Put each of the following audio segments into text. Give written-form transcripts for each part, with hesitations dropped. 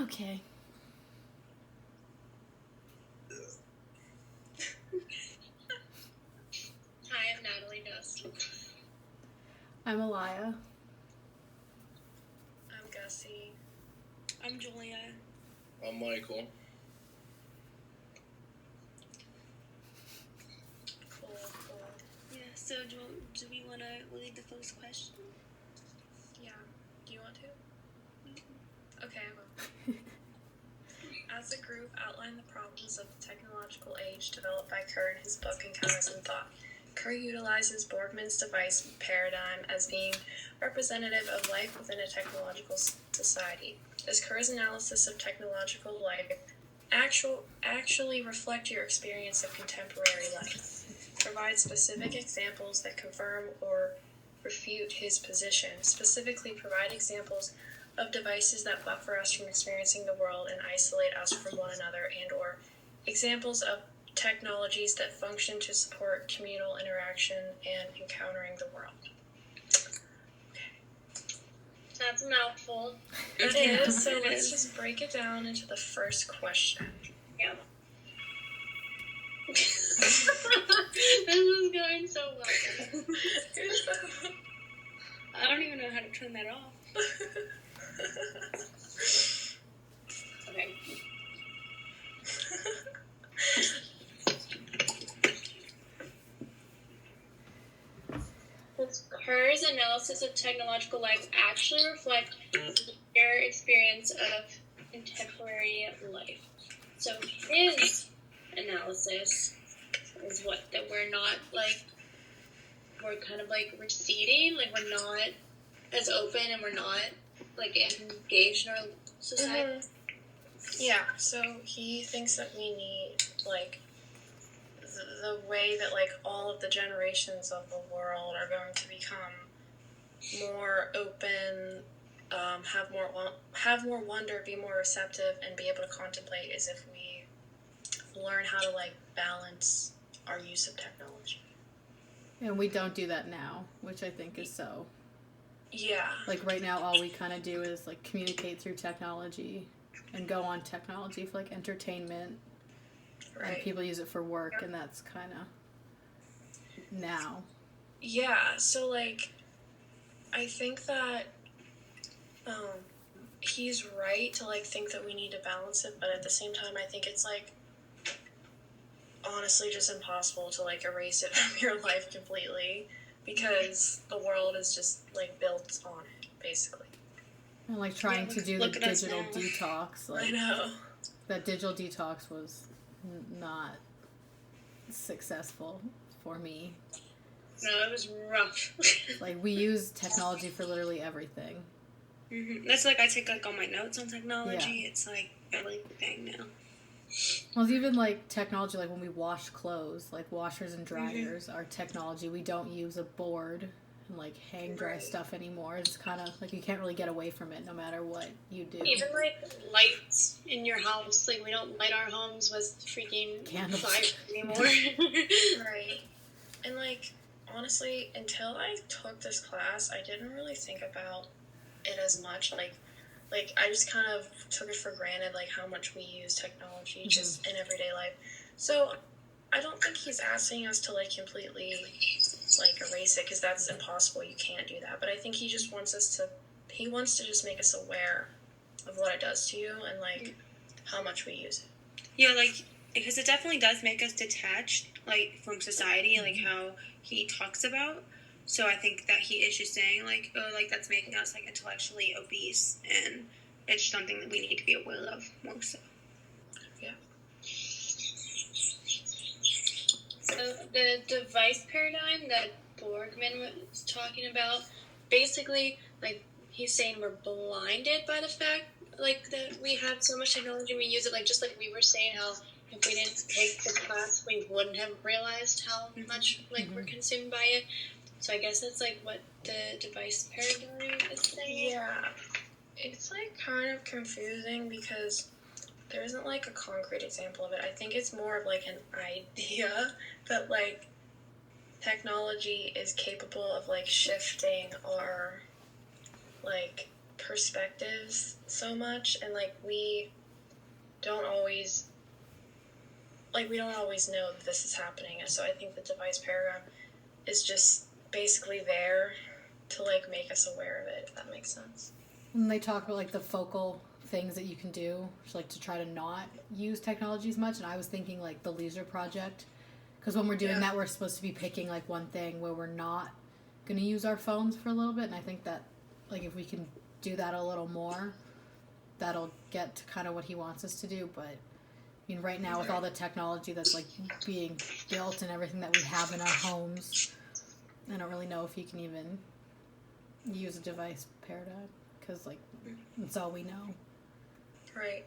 Okay. Hi, I'm Natalie Dust. I'm Alaya. I'm Gussie. I'm Julia. I'm Michael. Cool. Yeah, so do we want to lead the first question? Yeah. Do you want to? Mm-hmm. Okay, I will. As a group, outline the problems of the technological age developed by Kerr in his book Encounters in Thought. Kerr utilizes Borgmann's device paradigm as being representative of life within a technological society. Does Kerr's analysis of technological life actually reflect your experience of contemporary life? Provide specific examples that confirm or refute his position. Specifically, provide examples of devices that buffer us from experiencing the world and isolate us from one another, and or examples of technologies that function to support communal interaction and encountering the world. Okay. That's a mouthful. It is, so let's just break it down into the first question. Yeah. This is going so well. I don't even know how to turn that off. Okay. Does Kerr's analysis of technological life actually reflect your experience of contemporary life? So his analysis is what? That we're not, like, we're kind of, like, receding, like, we're not as open and we're not, like, engaged in our society? Mm-hmm. Yeah, so he thinks that we need, like, the way that, like, all of the generations of the world are going to become more open, have more wonder, be more receptive, and be able to contemplate is if we learn how to, like, balance our use of technology. And we don't do that now, which I think is so. Yeah. Like, right now, all we kind of do is, like, communicate through technology and go on technology for, like, entertainment. Right. And people use it for work, and that's kind of now. Yeah, so, like, I think that he's right to, like, think that we need to balance it, but at the same time, I think it's, like, honestly just impossible to, like, erase it from your life completely, because the world is just, like, built on it, basically. And, like, trying to do the digital detox. Like, I know. That digital detox was not successful for me. No, it was rough. Like, we use technology for literally everything. Mm-hmm. That's like, I take, like, all my notes on technology. Yeah. It's like everything now. Well, it's even, like, technology, like, when we wash clothes, like, washers and dryers are technology. We don't use a board and, like, hang dry stuff anymore. It's kind of, like, you can't really get away from it no matter what you do. Even, like, lights in your house. Like, we don't light our homes with freaking candles fire anymore. Right. And, like, honestly, until I took this class, I didn't really think about it as much. Like I just kind of took it for granted, like, how much we use technology just in everyday life. So I don't think he's asking us to, like, completely, like, erase it, because that's impossible. You can't do that. But I think he just wants us to, he wants to just make us aware of what it does to you and, like, how much we use it. Yeah, like, because it definitely does make us detached, like, from society, like how he talks about. So I think that he is just saying, like, oh, like, that's making us, like, intellectually obese, and it's something that we need to be aware of more so. Yeah. So the device paradigm that Borgmann was talking about, basically, like, he's saying we're blinded by the fact, like, that we have so much technology, we use it, like, just like we were saying, how if we didn't take the class, we wouldn't have realized how much, like, we're consumed by it. So I guess that's, like, what the device paradigm is saying. Yeah. It's, like, kind of confusing because there isn't, like, a concrete example of it. I think it's more of, like, an idea that, like, technology is capable of, like, shifting our, like, perspectives so much, and like we don't always know that this is happening. And so I think the device paradigm is just basically there to like make us aware of it, if that makes sense. And they talk about like the focal things that you can do, like to try to not use technology as much. And I was thinking like the leisure project, because when we're doing that, we're supposed to be picking like one thing where we're not going to use our phones for a little bit. And I think that like if we can do that a little more, that'll get to kind of what he wants us to do. But I mean, right now with all the technology that's like being built and everything that we have in our homes, I don't really know if you can even use a device paradigm, because like that's all we know. Right.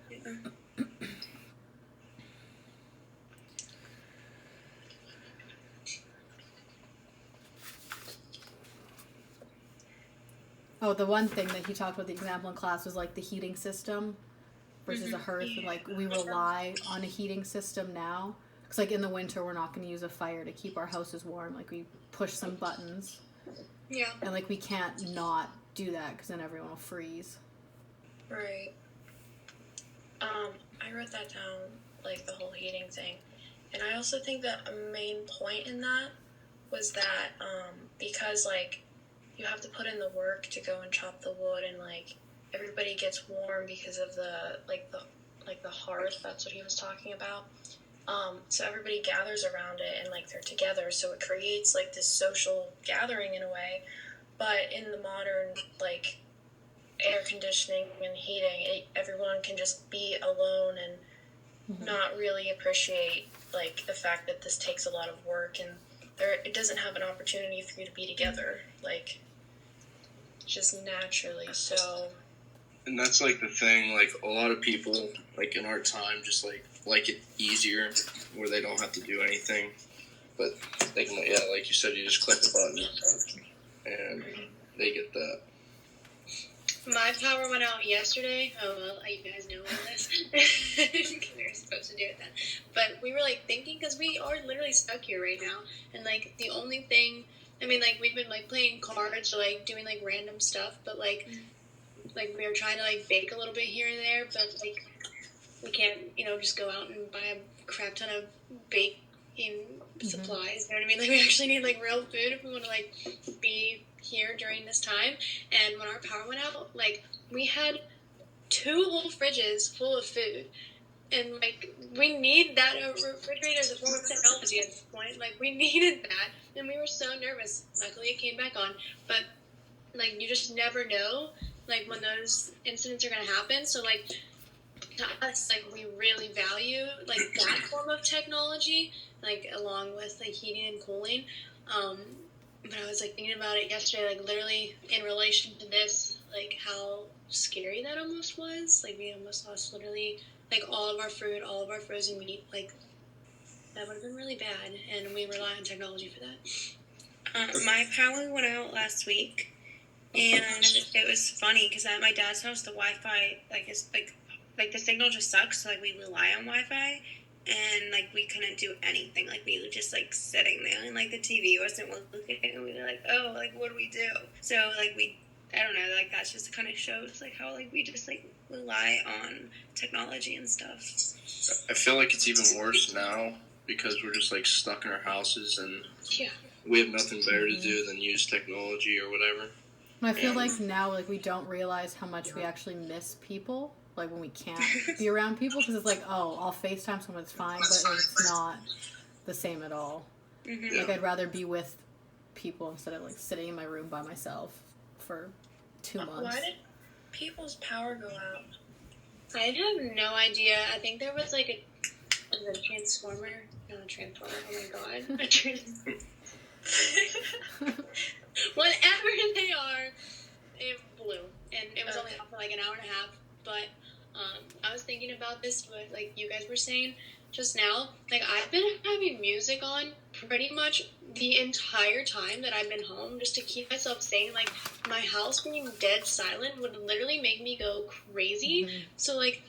Oh, the one thing that he talked about, the example in class, was like the heating system versus a hearth. And like we rely on a heating system now, because like in the winter we're not going to use a fire to keep our houses warm. Like we push some buttons. Yeah. And like we can't not do that, because then everyone will freeze. Right. I wrote that down, like the whole heating thing. And I also think that a main point in that was that because like you have to put in the work to go and chop the wood, and like everybody gets warm because of the hearth. That's what he was talking about. So everybody gathers around it, and like they're together, so it creates like this social gathering in a way. But in the modern like air conditioning and heating, everyone can just be alone and not really appreciate like the fact that this takes a lot of work, and it doesn't have an opportunity for you to be together like just naturally. So, And that's like the thing, like a lot of people like in our time just like it easier where they don't have to do anything, but they can, like you said, you just click the button and they get that. My power went out yesterday. Oh, well, you guys know all this. We were supposed to do it then. But we were, like, thinking, because we are literally stuck here right now. And, like, the only thing, I mean, like, we've been, like, playing cards or, like, doing, like, random stuff. But, like, we were trying to, like, bake a little bit here and there. But, like, we can't, just go out and buy a crap ton of baking supplies. You know what I mean? Like, we actually need, like, real food if we want to, like, be here during this time. And when our power went out, like, we had 2 whole fridges full of food, and like we need that. Refrigerator is a form of technology at this point. Like, we needed that, and we were so nervous. Luckily it came back on, but like you just never know like when those incidents are going to happen. So like to us, like we really value like that form of technology, like along with like heating and cooling. But I was, like, thinking about it yesterday, like, literally in relation to this, like, how scary that almost was. Like, we almost lost literally, like, all of our fruit, all of our frozen meat. Like, that would have been really bad, and we rely on technology for that. My power went out last week, and it was funny, because at my dad's house, the Wi-Fi, like, is, like, the signal just sucks, so, like, we rely on Wi-Fi. And, like, we couldn't do anything. Like, we were just, like, sitting there. And, like, the TV wasn't working. And we were like, oh, like, what do we do? So, like, I don't know. Like, that just kind of shows, like, how, like, we just, like, rely on technology and stuff. I feel like it's even worse now because we're just, like, stuck in our houses and we have nothing better to do than use technology or whatever. I feel like now, like, we don't realize how much we actually miss people. Like, when we can't be around people, because it's like, oh, I'll FaceTime someone, it's fine, but it's not the same at all. Mm-hmm. Like, I'd rather be with people instead of, like, sitting in my room by myself for 2 months. Why did people's power go out? I have no idea. I think there was, like, a transformer. Not a transformer, oh my god. Whatever they are, it blew. And it was only off for, like, an hour and a half. But I was thinking about this, what like you guys were saying just now. Like, I've been having music on pretty much the entire time that I've been home, just to keep myself sane. Like, my house being dead silent would literally make me go crazy. So like,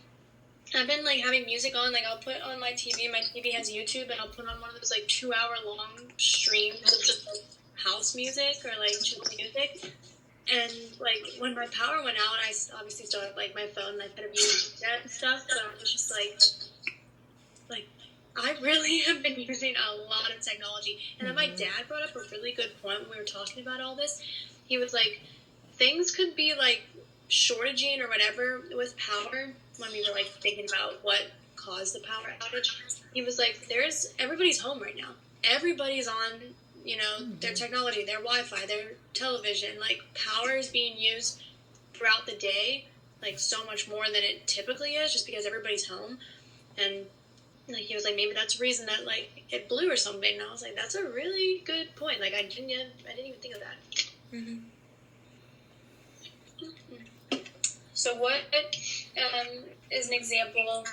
I've been like having music on. Like, I'll put on my TV. My TV has YouTube, and I'll put on one of those like 2-hour long streams of just like house music or like just music. And, like, when my power went out, I obviously still have, like, my phone and I've had a view internet and stuff, but I was just like, I really have been using a lot of technology. And then my dad brought up a really good point when we were talking about all this. He was like, things could be, like, shortaging or whatever with power when we were, like, thinking about what caused the power outage. He was like, everybody's home right now. Everybody's on, you know, their technology, their Wi-Fi, their television. Like, power is being used throughout the day, like, so much more than it typically is, just because everybody's home. And, like, he was like, maybe that's the reason that, like, it blew or something. And I was like, that's a really good point. Like, I didn't even think of that. Mm-hmm. So what is an example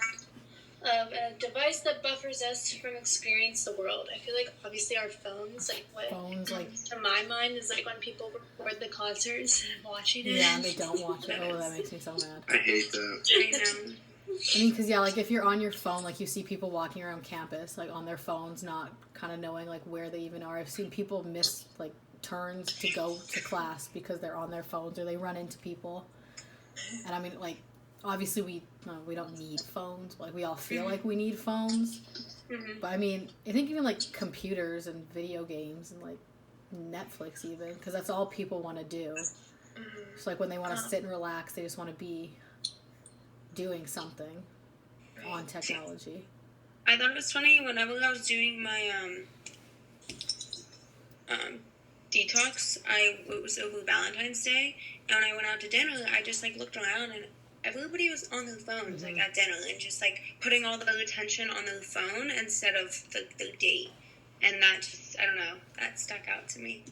of a device that buffers us from experiencing the world? I feel like obviously our phones, like what Phones, like, to my mind is like when people record the concerts and watching it. yeah, and they don't watch it. Oh, that makes me so mad. I hate that. I know. I mean, because, yeah, like, if you're on your phone, like, you see people walking around campus, like, on their phones, not kind of knowing, like, where they even are. I've seen people miss, like, turns to go to class because they're on their phones or they run into people. And, I mean, like, obviously we don't need phones. Like, we all feel like we need phones. But, I mean, I think even, like, computers and video games and, like, Netflix even, because that's all people want to do. So, like, when they want to sit and relax, they just want to be doing something on technology. I thought it was funny whenever I was doing my detox. It was over Valentine's Day, and when I went out to dinner, I just like looked around and everybody was on their phones like at dinner and just like putting all their attention on their phone instead of the date, and that just, I don't know, that stuck out to me.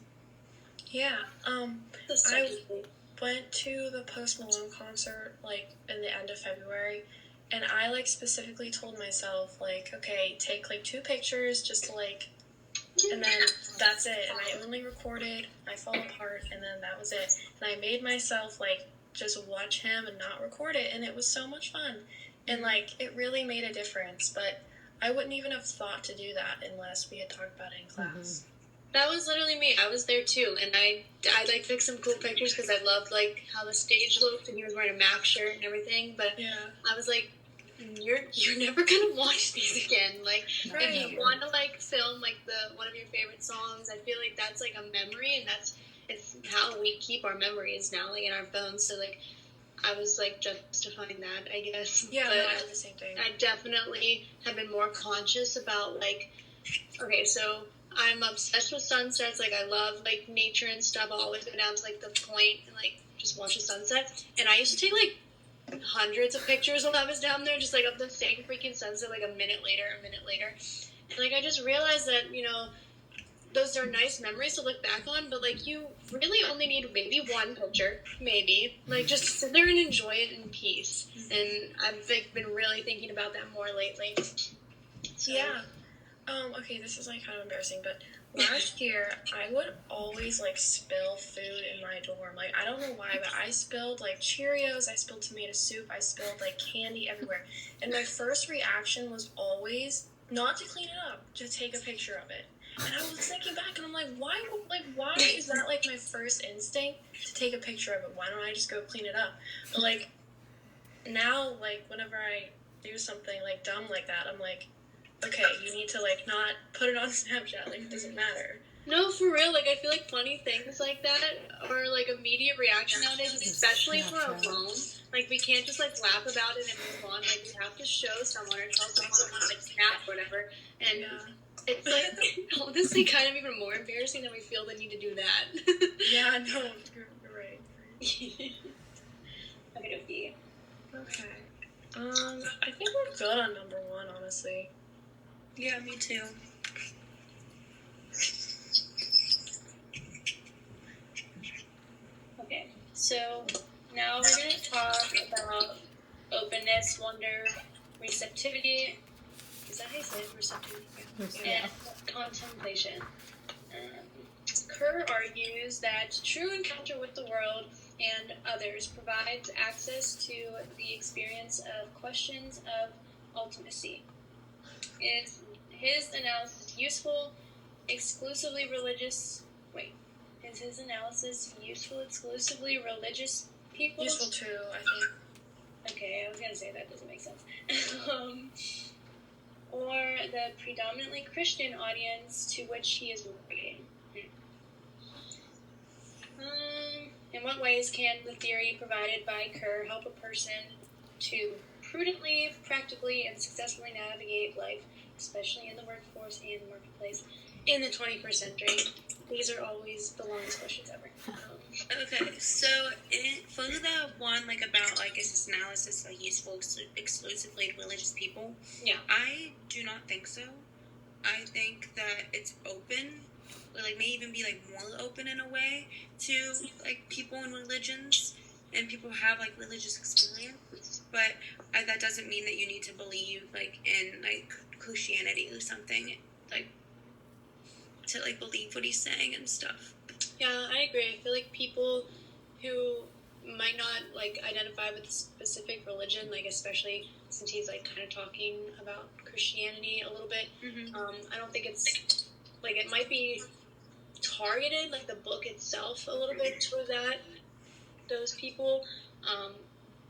Yeah. I went to the Post Malone concert like in the end of February, and I like specifically told myself like, okay, take like 2 pictures just to like, and then that's it. And I only recorded I Fall Apart, and then that was it. And I made myself like just watch him and not record it, and it was so much fun, and like it really made a difference. But I wouldn't even have thought to do that unless we had talked about it in class. That was literally me. I was there too, and I like took some cool pictures because I loved like how the stage looked, and he was wearing a Mac shirt and everything. But Yeah. I was like, you're never gonna watch these again. Like, Right. if you want to like film like one of your favorite songs, I feel like that's like a memory, and it's how we keep our memories now, like in our phones. So like, I was like justifying that, I guess. Yeah, but no, I did the same thing. I definitely have been more conscious about like, okay, so I'm obsessed with sunsets. Like, I love like nature and stuff. I'll always go down to like the point and like just watch the sunset. And I used to take like hundreds of pictures while I was down there, just like of the same freaking sunset, like a minute later. And like I just realized that, you know, those are nice memories to look back on, but like you really only need maybe one picture, maybe. Like just sit there and enjoy it in peace. And I've like been really thinking about that more lately. So, Yeah. Okay, this is like kind of embarrassing, but last year I would always like spill food in my dorm. Like, I don't know why, but I spilled like Cheerios, I spilled tomato soup, I spilled like candy everywhere. And my first reaction was always not to clean it up, to take a picture of it. And I was thinking back and I'm like, why is that like my first instinct to take a picture of it? Why don't I just go clean it up? But like now, like whenever I do something like dumb like that, I'm like, okay, you need to like not put it on Snapchat, like it doesn't matter. No, for real, like I feel like funny things like that are like immediate reaction nowadays, especially for a phone. Like we can't just like laugh about it and move on. Like we have to show someone or tell someone on like Snap or whatever. And it's like honestly kind of even more embarrassing that we feel the need to do that. Yeah, no, you're right. Okay. I think we're good on number 1, honestly. Yeah, me too. Okay, so now we're going to talk about openness, wonder, receptivity. Is that how you say it? Receptivity? Yeah. And contemplation. Kerr argues that true encounter with the world and others provides access to the experience of questions of ultimacy. Is his analysis useful? Exclusively religious? Wait. Is his analysis useful exclusively religious people? Useful too, I think. Okay, I was gonna say that doesn't make sense. Or the predominantly Christian audience to which he is writing. In what ways can the theory provided by Kerr help a person to prudently, practically, and successfully navigate life, especially in the workforce and marketplace, in the 21st century? These are always the longest questions ever. Okay, so for the one like about like is this analysis like useful exclusively to religious people? Yeah. I do not think so. I think that it's open, or like may even be like more open in a way to like people in religions and people who have like religious experience. But that doesn't mean that you need to believe like in like Christianity or something like to like believe what he's saying and stuff. Yeah, I agree. I feel like people who might not like identify with a specific religion, like especially since he's like kind of talking about Christianity a little bit, I don't think it's like it might be targeted like the book itself a little bit toward those people,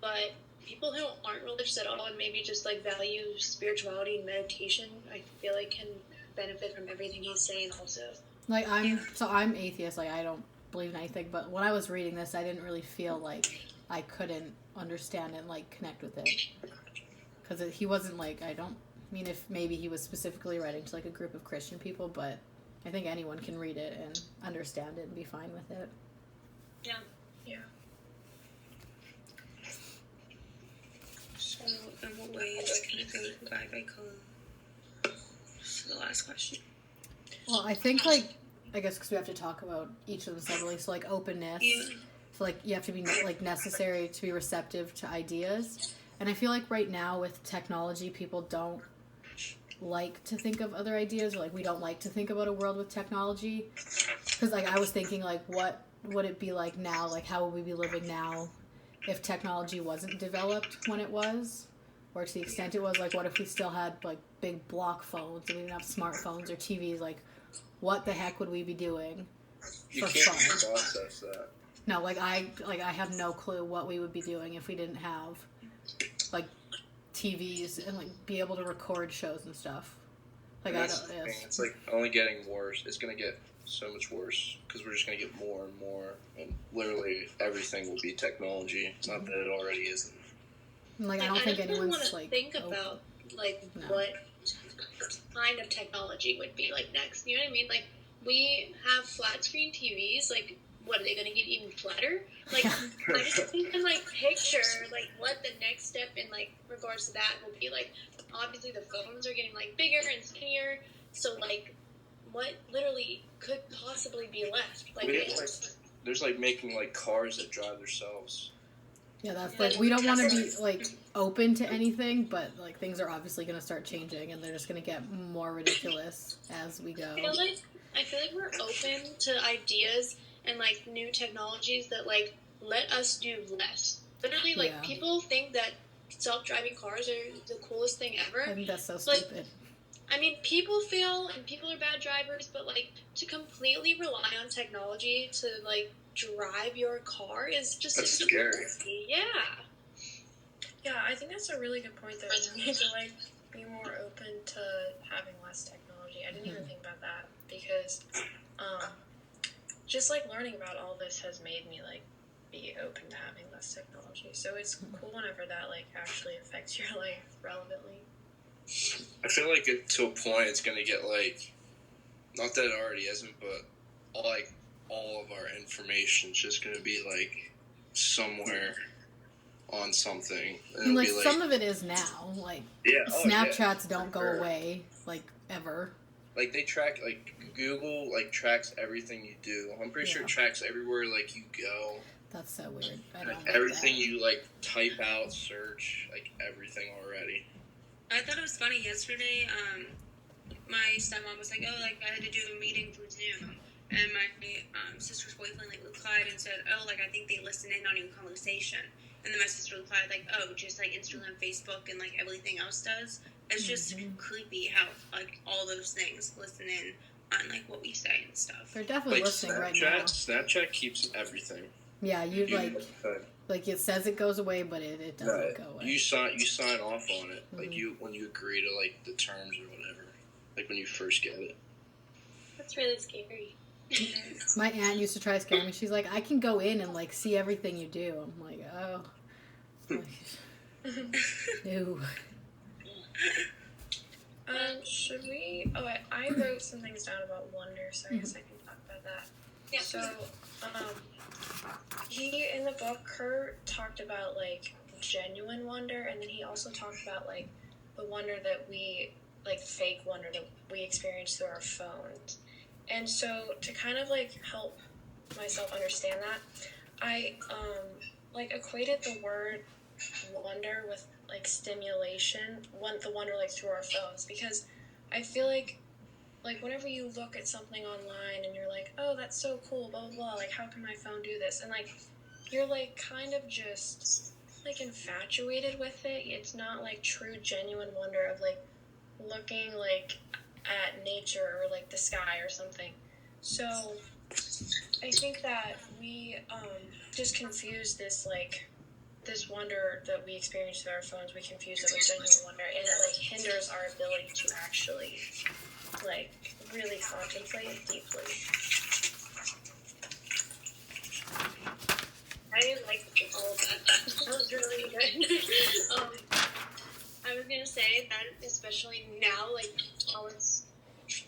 but people who aren't religious at all and maybe just like value spirituality and meditation, I feel like can benefit from everything he's saying also. Like I'm atheist. Like I don't believe in anything. But when I was reading this, I didn't really feel like I couldn't understand it and like connect with it, because he wasn't like I mean if maybe he was specifically writing to like a group of Christian people, but I think anyone can read it and understand it and be fine with it. Yeah. Yeah. So in what ways can it be provided by Comm? So the last question. Well, I think, like, I guess because we have to talk about each of them separately. So, like, openness. Yeah. So, like, you have to be, like, necessary to be receptive to ideas. And I feel like right now with technology, people don't like to think of other ideas. Or, like, we don't like to think about a world with technology. Because, like, I was thinking, like, what would it be like now? Like, how would we be living now if technology wasn't developed when it was? Or to the extent it was, like, what if we still had, like, big block phones and we didn't have smartphones or TVs? Like, what the heck would we be doing You for can't fun? process that. No, I have no clue what we would be doing if we didn't have, like, TVs and, like, be able to record shows and stuff. Like, And that's the thing. It's, like, only getting worse. It's going to get so much worse because we're just going to get more and more. And literally everything will be technology. Not that it already isn't. Like, I don't think really anyone's, want to like... think about, like, what kind of technology would be, like, next. You know what I mean? Like, we have flat-screen TVs. Like, what, are they going to get even flatter? Like, I just can, like, picture, like, what the next step in, like, regards to that will be. Like, obviously the phones are getting, like, bigger and skinnier. So, like, what literally could possibly be left? Like, there's, like, making, like, cars that drive themselves. Yeah, that's like, we don't want to be, like, open to anything, but, like, things are obviously going to start changing, and they're just going to get more ridiculous as we go. I feel like we're open to ideas and, like, new technologies that, like, let us do less. Literally, like, people think that self-driving cars are the coolest thing ever. I think that's so stupid. I mean, people fail, and people are bad drivers, but, like, to completely rely on technology to, like, drive your car is just... That's scary. Yeah. Yeah, I think that's a really good point, though. We need to, like, be more open to having less technology. I didn't even think about that, because just, like, learning about all this has made me, like, be open to having less technology. So it's cool whenever that, like, actually affects your life relevantly. I feel like to a point it's going to get, like, not that it already isn't, but all of our information's just going to be, like, somewhere on something. And, like, some of it is now. Like, Snapchats don't go away, like, ever. Like, they track, like, Google, like, tracks everything you do. I'm pretty sure it tracks everywhere, like, you go. That's so weird. I don't like, like everything that. you, like, type out, search, like, everything already. I thought it was funny yesterday. My stepmom was like, "Oh, like I had to do a meeting through Zoom," and my sister's boyfriend like replied and said, "Oh, like I think they listen in on your conversation." And then my sister replied like, "Oh, just like Instagram, Facebook, and like everything else does." It's just creepy how like all those things listen in on like what we say and stuff. They're definitely Like listening right now. Snapchat keeps everything. Yeah, you like it says it goes away, but it doesn't go away. You sign off on it, Mm-hmm. like when you agree to like the terms or whatever, like when you first get it. That's really scary. My aunt used to try to scare me. She's like, I can go in and like see everything you do. I'm like, oh, no. Should we? Oh, I wrote some things down about wonder, so I guess I can talk about that. Yeah. So, he in the book, Kurt talked about like genuine wonder, and then he also talked about like the wonder that we like fake wonder that we experience through our phones. And so to kind of like help myself understand that, I like equated the word wonder with like stimulation, the wonder like through our phones, because I feel like whenever you look at something online and you're like, oh, that's so cool, blah blah blah, like how can my phone do this, and like you're like kind of just like infatuated with it. It's not like true genuine wonder of like looking like at nature or like the sky or something. So I think that we just confuse this like this wonder that we experience through our phones, we confuse it with genuine wonder, and it like hinders our ability to actually like really contemplate deeply. I like all of that. That was really good. I was gonna say that especially now, like how it's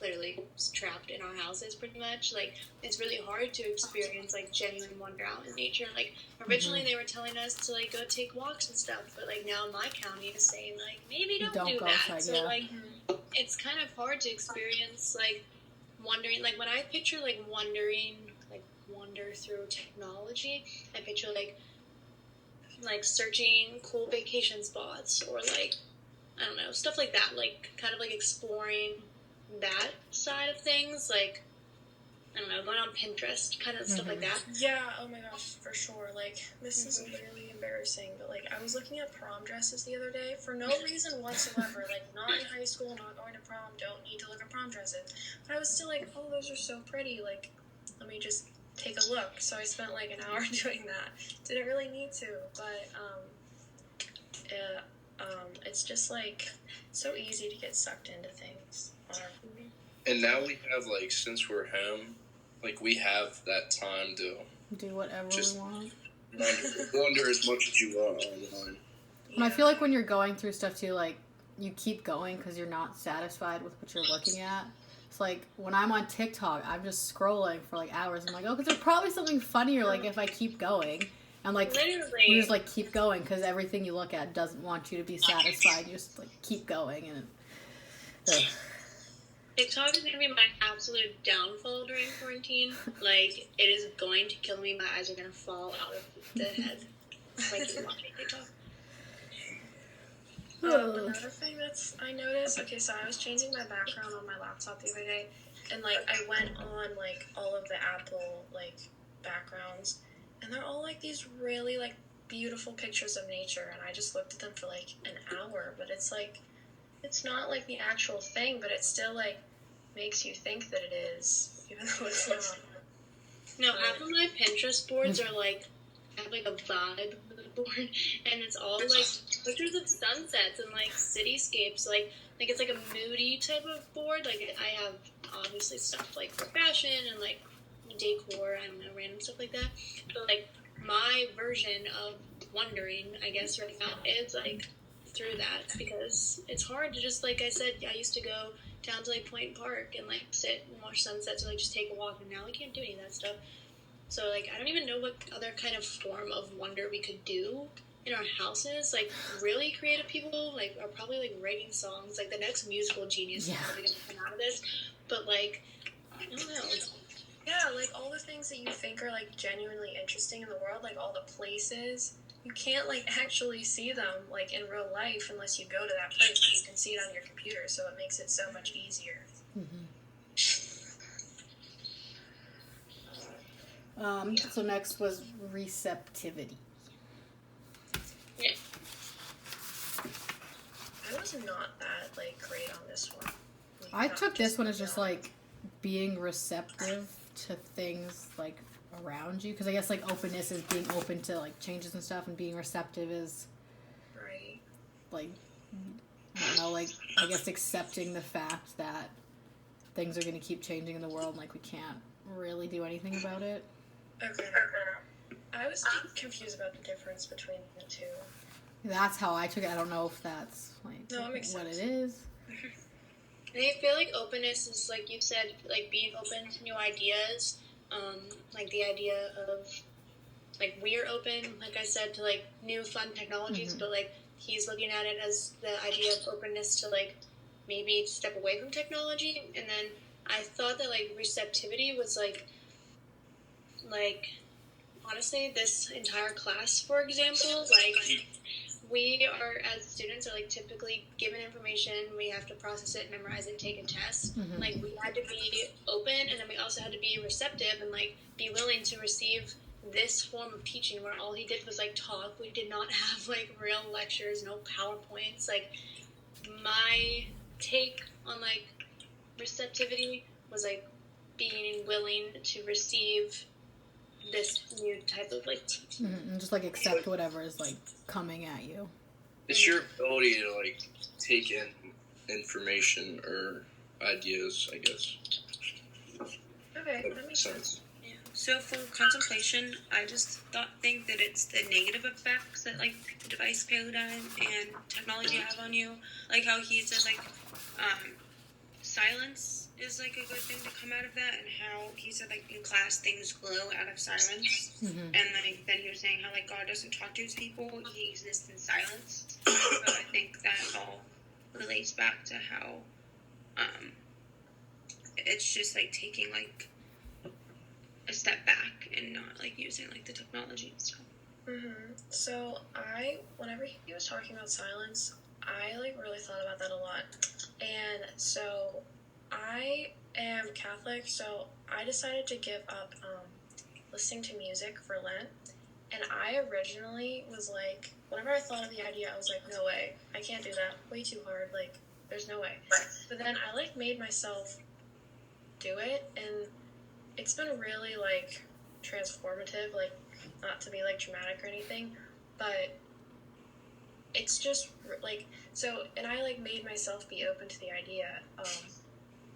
literally trapped in our houses pretty much, like it's really hard to experience like genuine wonder out in nature. Like originally they were telling us to like go take walks and stuff, but like now my county is saying like maybe don't do go that. outside, So yeah. like it's kind of hard to experience like wondering. Like when I picture like wondering, like wonder through technology, I picture like searching cool vacation spots or like I don't know, stuff like that, like kind of like exploring that side of things, like I don't know, going on Pinterest, kind of stuff like that. Yeah, oh my gosh, for sure. Like, this is really embarrassing, but like, I was looking at prom dresses the other day for no reason whatsoever. Like, not in high school, not going to prom, don't need to look at prom dresses. But I was still like, oh, those are so pretty. Like, let me just take a look. So I spent like an hour doing that. Didn't really need to, but it's just like so easy to get sucked into things on our phone. And now we have like, since we're home, like we have that time to Do whatever just we want. wonder as much as you want online. And I feel like when you're going through stuff too, like you keep going because you're not satisfied with what you're looking at. It's like when I'm on TikTok, I'm just scrolling for like hours. I'm like, oh, because there's probably something funnier. Like if I keep going, and like Literally. you just like keep going because everything you look at doesn't want you to be satisfied. You just like keep going and. TikTok is going to be my absolute downfall during quarantine. Like, it is going to kill me. My eyes are going to fall out of the head. Like, watching TikTok. Another thing I noticed, okay, so I was changing my background on my laptop the other day, and like I went on like all of the Apple like backgrounds, and they're all like these really like beautiful pictures of nature, and I just looked at them for like an hour, but it's like it's not like the actual thing, but it still like makes you think that it is, even though it's not. No, half of my Pinterest boards are like, have like a vibe with the board, and it's all like pictures of sunsets and like cityscapes, like it's like a moody type of board. Like I have obviously stuff like for fashion and like decor, I don't know, random stuff like that. But like my version of wondering, I guess right now is like through that, because it's hard to just, like I said, I used to go down to like Point Park and like sit and watch sunsets or like just take a walk, and now we can't do any of that stuff. So like I don't even know what other kind of form of wonder we could do in our houses. Like really creative people like are probably like writing songs. Like the next musical genius is probably gonna come out of this. But like I don't know. Yeah, like all the things that you think are like genuinely interesting in the world, like all the places, you can't like actually see them like in real life unless you go to that place. You can see it on your computer, so it makes it so much easier. So next was receptivity. Yeah. I was not that like great on this one. I took this one as just like being receptive to things like around you, because I guess like openness is being open to like changes and stuff, and being receptive is Right. like, I don't know, like I guess accepting the fact that things are going to keep changing in the world and like we can't really do anything about it. Okay. I was confused about the difference between the two. That's how I took it. I don't know if that's like No, it makes what sense. it is. And I feel like openness is, like you said, like being open to new ideas. Like the idea of, like, we're open, like I said, to like new fun technologies, but like he's looking at it as the idea of openness to like maybe step away from technology. And then I thought that like receptivity was like honestly, this entire class, for example, like we are, as students, are like typically given information, we have to process it, memorize it, take a test. Like we had to be open, and then we also had to be receptive and like be willing to receive this form of teaching where all he did was like talk. We did not have like real lectures, no PowerPoints. Like my take on like receptivity was like being willing to receive this new type of like teaching. And just like accept whatever is like coming at you. It's your ability to like take in information or ideas, I guess. Okay, That that makes makes sense. Yeah. So for contemplation, I just think that it's the negative effects that like the device paradigm and technology have on you. Like how he says like silence is like a good thing to come out of that, and how he said like in class things glow out of silence. And like then he was saying how like God doesn't talk to his people, he exists in silence. So I think that all relates back to how it's just like taking like a step back and not like using like the technology and stuff. So whenever he was talking about silence, I like really thought about that a lot. And so I am Catholic, so I decided to give up listening to music for Lent. And I originally was like, whenever I thought of the idea, I was like, no way, I can't do that. Way too hard. Like, there's no way. But then I like made myself do it, and it's been really like transformative. Like, not to be like dramatic or anything, but it's just like so. And I like made myself be open to the idea,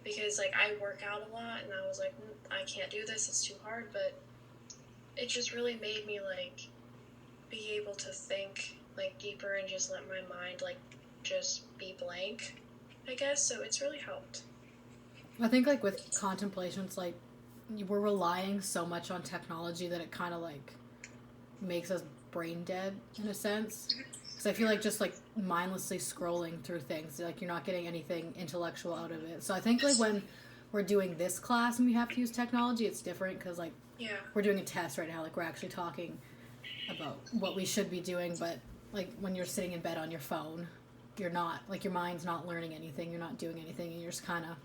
because like I work out a lot, and I was like, I can't do this. It's too hard. But it just really made me like be able to think like deeper and just let my mind like just be blank, I guess. So it's really helped. I think like with contemplations, like we're relying so much on technology that it kind of like makes us brain dead in a sense. Because I feel like just like mindlessly scrolling through things, like you're not getting anything intellectual out of it. So I think like when we're doing this class and we have to use technology, it's different because like we're doing a test right now. Like we're actually talking about what we should be doing, but like when you're sitting in bed on your phone, you're not like your mind's not learning anything. You're not doing anything, and you're just kind of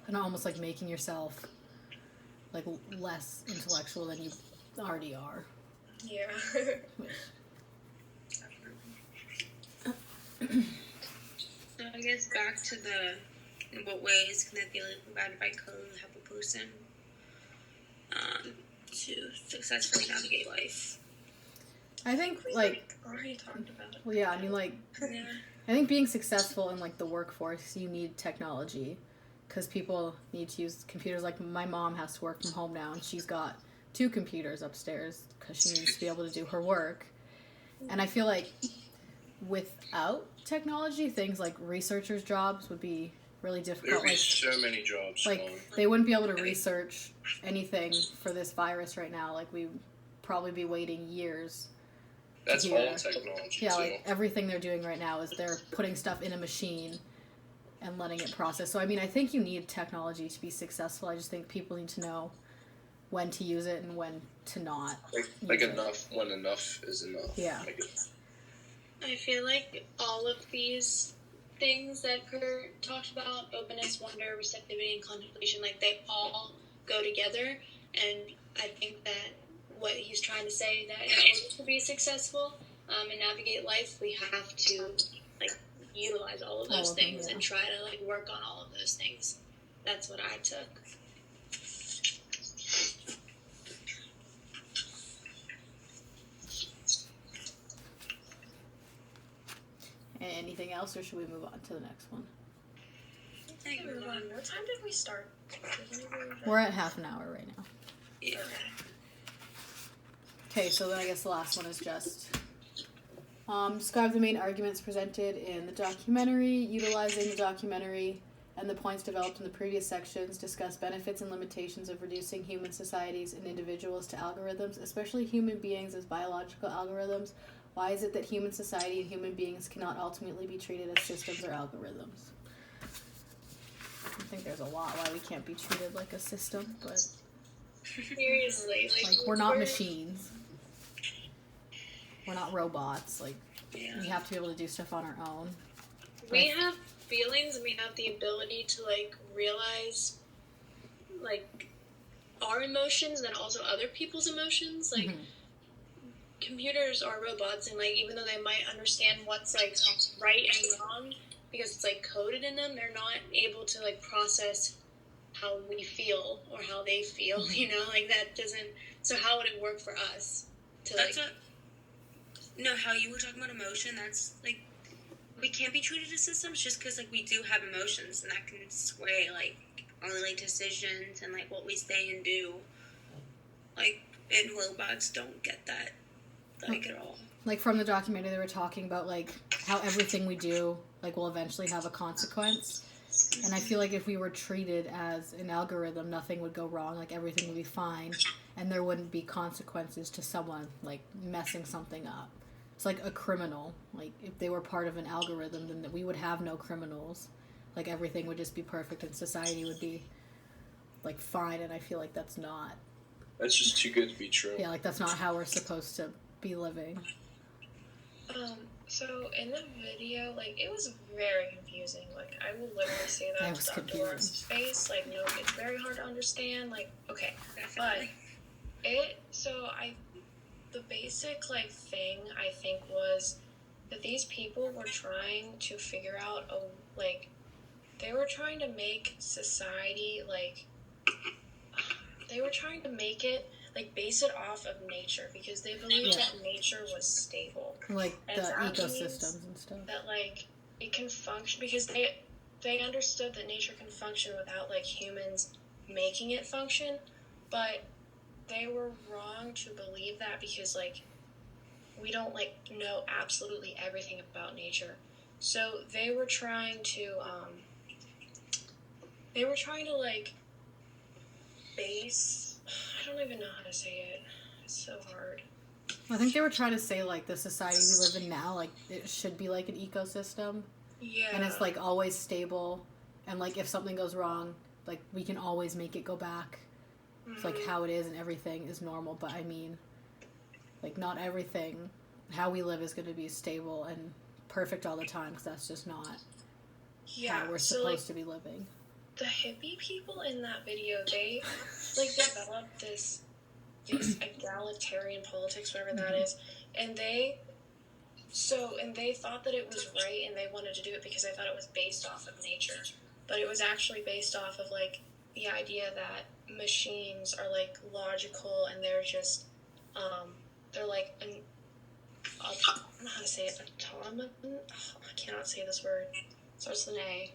and almost like making yourself like less intellectual than you already are. Yeah. So I guess back to the in what ways can the feeling provided by code help a person to successfully navigate life? I think We like already talked about it. well, yeah, I mean like Yeah. I think being successful in like the workforce, you need technology because people need to use computers. Like my mom has to work from home now, and she's got 2 computers upstairs because she needs to be able to do her work. And I feel like without technology, things like researchers' jobs would be really difficult. There'd be Like, so many jobs like gone. they wouldn't be able to research anything for this virus right now. Like we'd probably be waiting years. That's Yeah. all technology, Yeah, too. like everything they're doing right now is they're putting stuff in a machine and letting it process. So I mean, I think you need technology to be successful. I just think people need to know when to use it and when to not. Like use it. enough, when enough is enough. Yeah. Like, I feel like all of these things that Kurt talked about, openness, wonder, receptivity, and contemplation, like they all go together. And I think that what he's trying to say that in order to be successful and navigate life, we have to like utilize all of those All of them, things yeah. and try to like work on all of those things. That's what I took. Anything else, or should we move on to the next one? What time did we start? We're at half an hour right now. Yeah. Okay, so then I guess the last one is just describe the main arguments presented in the documentary, utilizing the documentary and the points developed in the previous sections, discuss benefits and limitations of reducing human societies and individuals to algorithms, especially human beings as biological algorithms. Why is it that human society and human beings cannot ultimately be treated as systems or algorithms? I think there's a lot why we can't be treated like a system, but Seriously, like we're not machines. We're not robots. Like we have to be able to do stuff on our own. We have feelings and we have the ability to like realize like our emotions and then also other people's emotions. Like computers are robots, and like even though they might understand what's like right and wrong because it's like coded in them, they're not able to like process how we feel or how they feel, you know, like that doesn't, so how would it work for us to That's like no, how you were talking about emotion, that's like we can't be treated as systems just because like we do have emotions, and that can sway like our like decisions and like what we say and do. Like, and robots don't get that like at all. Like from the documentary, they were talking about like how everything we do like will eventually have a consequence. And I feel like if we were treated as an algorithm, nothing would go wrong. Like everything would be fine, and there wouldn't be consequences to someone like messing something up. It's like a criminal. Like if they were part of an algorithm, then we would have no criminals. Like everything would just be perfect, and society would be like fine. And I feel like that's not. That's just too good to be true. Yeah, like that's not how we're supposed to be living. So in the video, like it was very confusing. Like I will literally say that to Dr. Lawrence's face. Like no, it's very hard to understand. Like okay, but the basic like thing I think was that these people were trying to figure out they were trying to make society like they were trying to make it like base it off of nature because they believed that nature was stable, like and the that ecosystems and stuff. that like it can function because they understood that nature can function without like humans making it function, but they were wrong to believe that because like we don't like know absolutely everything about nature. So they were trying to like base, I don't even know how to say it. It's so hard. I think they were trying to say like the society we live in now, like it should be like an ecosystem. Yeah. And it's like always stable, and like if something goes wrong, like we can always make it go back. It's like how it is and everything is normal, but I mean like not everything how we live is going to be stable and perfect all the time, because that's just not how we're supposed to be living. The hippie people in that video, they like developed this egalitarian politics, whatever that is, and they thought that it was right, and they wanted to do it because they thought it was based off of nature, but it was actually based off of like the idea that machines are like logical and they're just they're like an I don't know how to say it, autonomous. I cannot say this word. Starts with an A.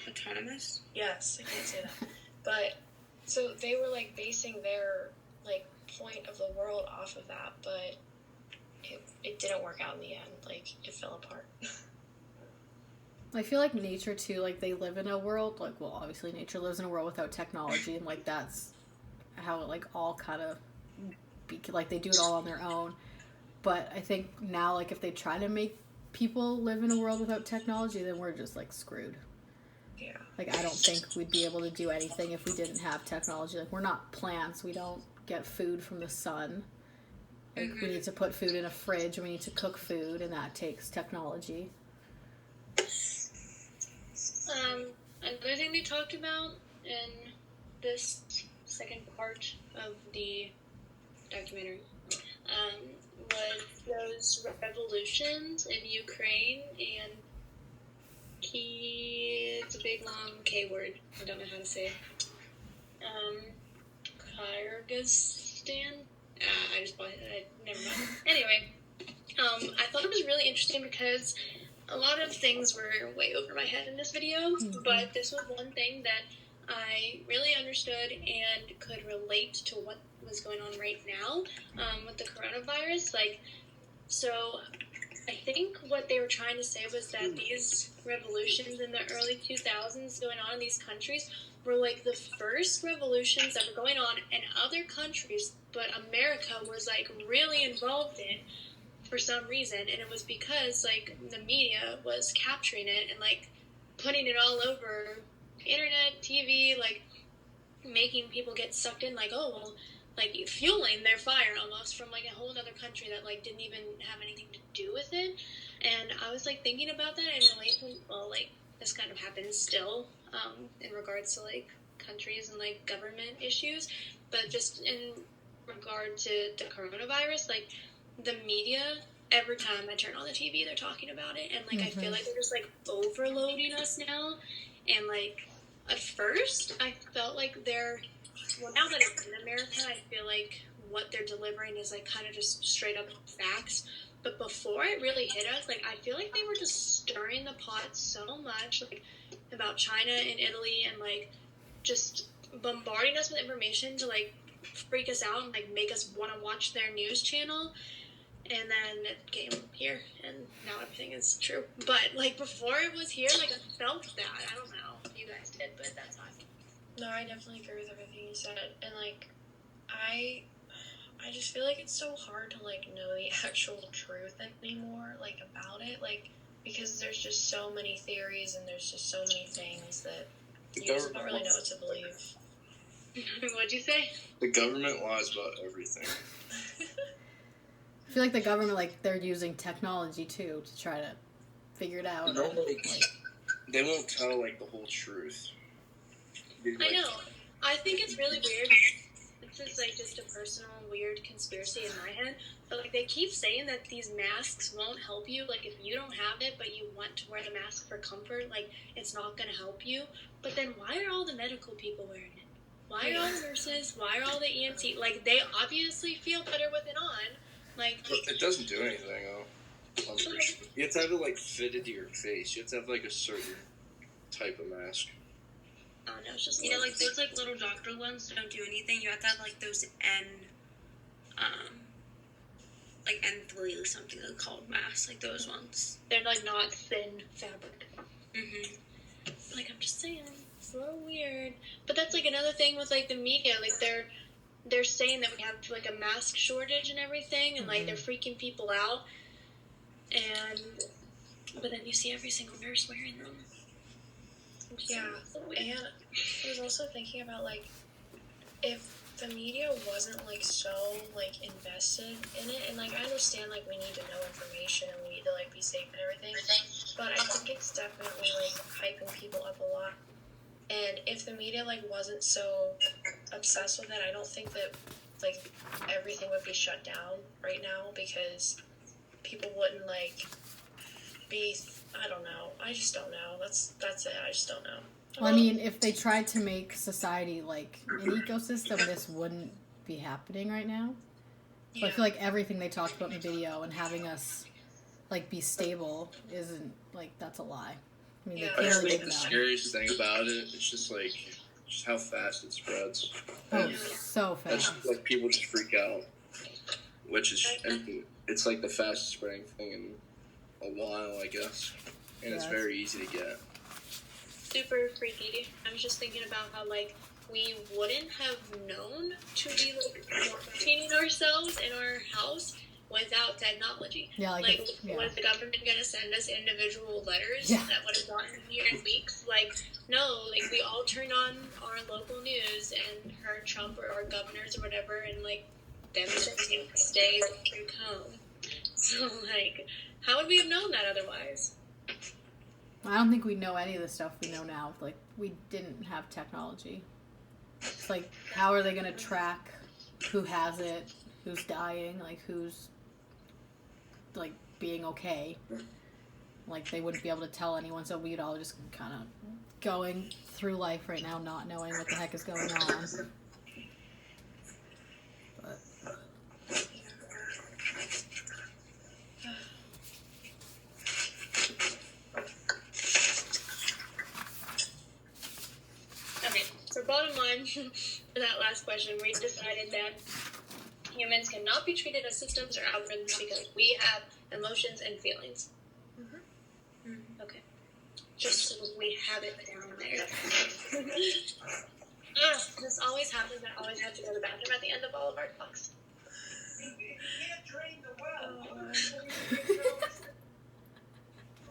Autonomous? Yes, I can't say that. But so they were like basing their like point of the world off of that, but it didn't work out in the end. Like it fell apart. I feel like nature too, like they live in a world, like well obviously nature lives in a world without technology, and like that's how it like all kind of like they do it all on their own. But I think now like if they try to make people live in a world without technology, then we're just like screwed. Yeah. Like I don't think we'd be able to do anything if we didn't have technology. Like we're not plants, we don't get food from the sun. Like we need to put food in a fridge, and we need to cook food, and that takes technology. Another thing they talked about in this second part of the documentary was those revolutions in Ukraine and It's a big long K word. I don't know how to say it. Kyrgyzstan? I just bought it. Never mind. Anyway, I thought it was really interesting because a lot of things were way over my head in this video, but this was one thing that I really understood and could relate to what was going on right now with the coronavirus. So I think what they were trying to say was that these revolutions in the early 2000s going on in these countries were like the first revolutions that were going on in other countries, but America was like really involved in for some reason, and it was because like the media was capturing it and like putting it all over internet, TV, like making people get sucked in, like, oh well, like fueling their fire almost from like a whole other country that like didn't even have anything to do with it. And I was like thinking about that in relation, well, like this kind of happens still in regards to like countries and like government issues, but just in regard to the coronavirus, like the media, every time I turn on the TV they're talking about it, and like I feel like they're just like overloading us now. And like at first I felt like well, now that it's in America, I feel like what they're delivering is like kind of just straight up facts. But before it really hit us, like I feel like they were just stirring the pot so much, like about China and Italy, and like just bombarding us with information to like freak us out and like make us want to watch their news channel. And then it came here, and now everything is true. But like before it was here, like I felt that. I don't know if you guys did, but that's how I feel. No, I definitely agree with everything you said, and like, I just feel like it's so hard to like know the actual truth anymore, like about it, like because there's just so many theories and there's just so many things that you just don't really know what to believe. What'd you say? The government lies about everything. I feel like the government, like, they're using technology, too, to try to figure it out. They won't tell, like, the whole truth. I know. I think it's really weird. This is, like, just a personal, weird conspiracy in my head. But, like, they keep saying that these masks won't help you. Like, if you don't have it, but you want to wear the mask for comfort, like, it's not going to help you. But then why are all the medical people wearing it? Why are all the nurses? Why are all the EMT? Like, they obviously feel better with it on. Like, it doesn't do anything, though. You have to have it, like, fitted to your face. You have to have, like, a certain type of mask. I don't know, it's just... You know, like, those, like, little doctor ones don't do anything. You have to have, like, those N3 or something they're called masks. Like, those ones. They're, like, not thin fabric. Mm-hmm. Like, I'm just saying, it's a little weird. But that's, like, another thing with, like, the media. Like, they're saying that we have like a mask shortage and everything, and like they're freaking people out, but then you see every single nurse wearing them. Yeah, and I was also thinking about like if the media wasn't like so like invested in it, and like I understand like we need to know information and we need to like be safe and everything, but I think it's definitely like hyping people up a lot. And if the media like wasn't so obsessed with it, I don't think that like everything would be shut down right now, because people wouldn't like be. I don't know. I just don't know. That's it. I just don't know. Well, I mean, if they tried to make society like an ecosystem, this wouldn't be happening right now. So I feel like everything they talked about in the video and having us like be stable isn't like, that's a lie. I mean, Yeah. they I clearly think didn't the know. scariest thing about it is just like just how fast it spreads. Oh, And so fast. that's like people just freak out, which is it's like the fastest spreading thing in a while, I guess, and it's very easy to get. Super freaky. I was just thinking about how like we wouldn't have known to be like quarantining ourselves in our house without technology. Yeah, like was the government gonna send us individual letters Yeah. that would have gotten here in weeks? Like, no, like we all turned on our local news and heard Trump or our governors or whatever, and like them saying stay home. So like, how would we have known that otherwise? I don't think we know any of the stuff we know now. Like, we didn't have technology. It's like, how are they going to track who has it, who's dying, like, who's, like, being okay? like they wouldn't be able to tell anyone, so we'd all just kind of going through life right now not knowing what the heck is going on. But Okay, so bottom line, for that last question, we decided that humans cannot be treated as systems or algorithms because we have emotions and feelings. Mm-hmm. Okay. Just so we have it down there. This always happens. I always have to go to the bathroom at the end of all of our talks. You can't drain the well.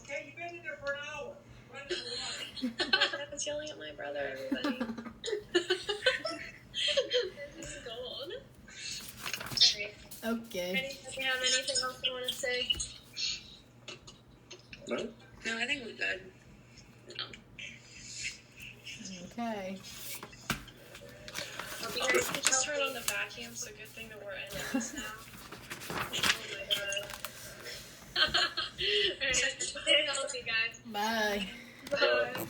Okay, you've been in there for an hour. Run to the water. I was yelling at my brother, everybody. This is gold. Alright. okay. Do you have anything else you want to say? No? No, I think we're good. No. Okay. Hope you guys can Just tell turn me. on the vacuum, so good thing that we're in this now. Oh my god. Alright, stay healthy, guys. Bye. Bye.